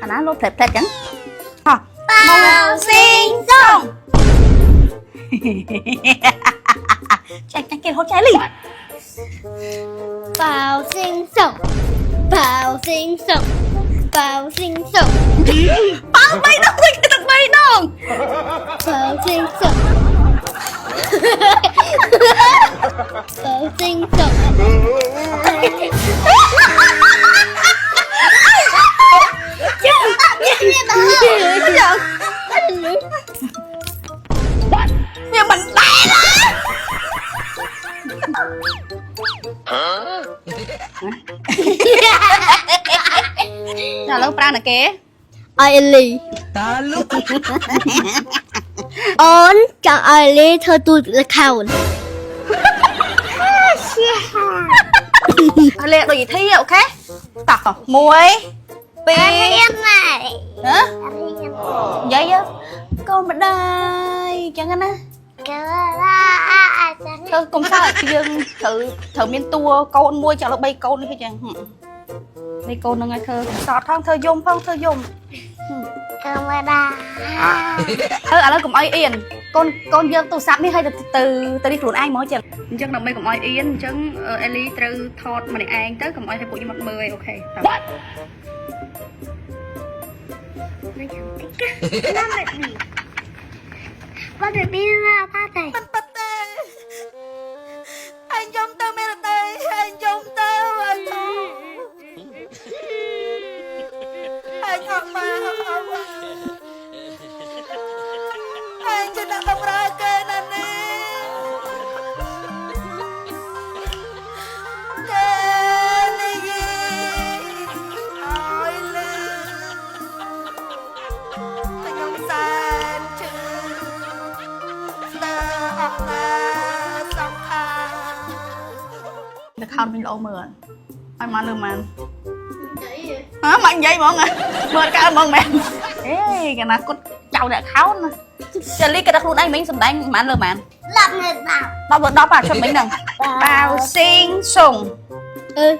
อันนั้นรถเพลทจังอ๋อbao xinh xong chạy chạy kia hốt trái lì bao xinh sổng bao xinh sổng bao xinh sổng bao bay đâu cái tật bay đâu bao xinh sổng bao xinh sổng nhưng mình té đó là lâu pra nè kế ai lì ôn chẳng ai lì thơ tôi là khảo lẹ đồ gì thi ok tỏ muối pi em này hả vậy á con bên đây chẳng anh á thôi cũng sao lại dương thử miên tua con mua cho nó bay con đi cái chẳng bay con nó ngay thơ sọt phong thơ dùng thơ à nó cũng ai yên con dương tụ sắp đi hay từ đi luôn anh mới chẳng chắc là mấy cũng ai yên chẳng Ellie từ thọt mà này anh tới cũng ai thấy bộ như mặt mười ok ba để đi ra ba thầy anh trong tơ mẹ là đây anh trong tơ anh không mà anh chỉ đang tập ra kê nè khăn mình lỗ mờ anh mà lừa màn hả mạnh vậy mọi người mờ cả mong mẹ ê cái nào có chậu để kháo nè chờ lý cái đặc luôn anh mình sầm đánh mà lừa màn làm người bảo bao bữa đó bà cho mình nè bao xinh sùng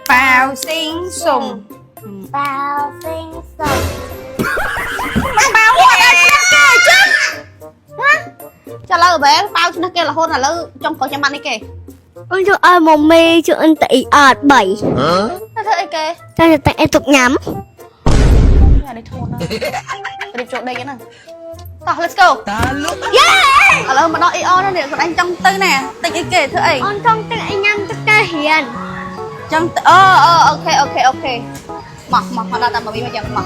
bao xinh sùng bao xinh sổng bao chứ cho lâu bé bao cho nó kia là hôn là lâu trong cổ cho ăn đi kì ôi cho ai mà mê cho anh tỷ ạt bảy nó thôi kì cho tại em tục nhắm nhà đi thôn đi chỗ đây cái này tao let's go yeah ở lâu mà nó io nó để còn anh trong tư nè tình ý kì thưa ấy con trong tên anh nhắm tất cả hiền trong ok mọc là tao mà bị mà chẳng mọc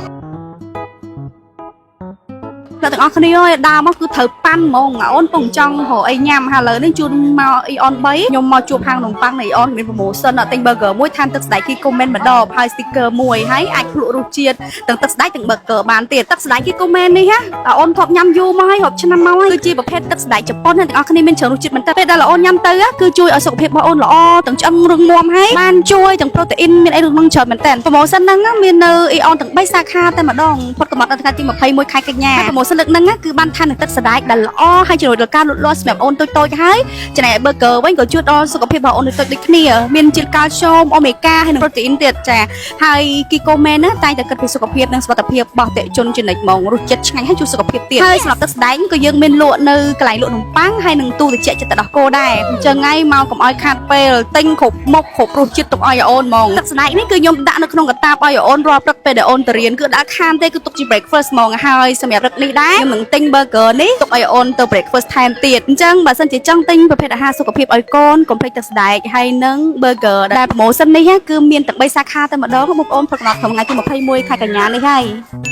អ្នកទាំងអស់គ្នាអើយដើមមកគឺត្រូវប៉ាន់ហ្មងអូនពងចង់រកអីញ៉ាំហើយឥឡូវនេះជូនមកអ៊ីអន3ខ្ញុំមកជួបហាងនំប៉័ងនៃអ៊ីអនមាន promotion ទិញ burger មួយថែមទឹកស្ដែកគី comment ម្ដងហើយ sticker មួយហើយអាចភ្លក់រសជាតិទាំងទឹកស្ដែកទាំង burger បានទៀតទឹកស្ដែកគី comment នេះណាតើអូនធ្លាប់ញ៉ាំយូរមកហើយរាប់ឆ្នាំមកហើយគឺជាប្រភេទទឹកស្ដែកជប៉ុនអ្នកទាំងអស់គ្នាមានច្រើនរសជាតិមែនតើពេលដែលអូនញ៉ាំទៅគឺជួយឲ្យសុខភាពរបស់អូនល្អទាំងឆ្អឹងរឹងមាំហើយបានជួយទាំង protein មានអីក្នុងច្រើនមែនតើ promotion ហ្នឹងមាននៅអ៊ីអនទាំង3សាខាតែម្ដងផុតកំណត់នៅថ្ងៃទី21ខែកញ្ញាហើយ promotion លើកហ្នឹងគឺបានថែមនឹងទឹកស្ដែកដែលល្អហើយជួយដល់ការលូតលាស់សម្រាប់អូនតូចៗហើយចំណែក burger វិញក៏ជួយដល់សុខភាពរបស់អូនដូចគ្នាមានជាតិកាល់ស្យូមអូមេហ្គាហើយនិង protein ទៀតចាហើយគី comment ណាតែងតែគិតពីសុខភាពនិងសុខភាពរបស់តេជនជានិច្ចហ្មងរសជាតិឆ្ងាញ់ហើយជួយសុខភាពទៀតហើយសម្រាប់ទឹកស្ដែកក៏យើងមានលក់នៅកន្លែងលក់នំប៉័ងហើយនឹងទូត្រជាក់ចិត្តដោះគោដែរអញ្ចឹងហើយមកកុំឲ្យខាតពេលទិញគ្រប់មុខគ្រប់រសជាតិទុកឲ្យអូនហ្មងទឹកស្ដែកនេះគឺខ្ញុំដាក់នៅក្នុងកតាបឲ្យអូនរាល់ព្រឹកពេលដែលអូនទៅរៀនគឺដាក់ខានទេគឺទុកជា breakfast ហ្មងហើយសម្រាប់ព្រឹកនេះដែរខ្ញុំនឹងទិញ burger នេះទុកឲ្យអូនទៅ breakfast ថែមទៀតអញ្ចឹងបើសិនជាចង់ទិញប្រភេទអាហារសុខភាពឲ្យកូនកុំភ្លេចទឹកស្ដែកហើយនឹង burger ដែល promotion នេះគឺមានទាំង3សាខាតែម្ដងបងប្អូនព្រឹកកំណត់ថ្ងៃទី21ខែកញ្ញានេះហើយ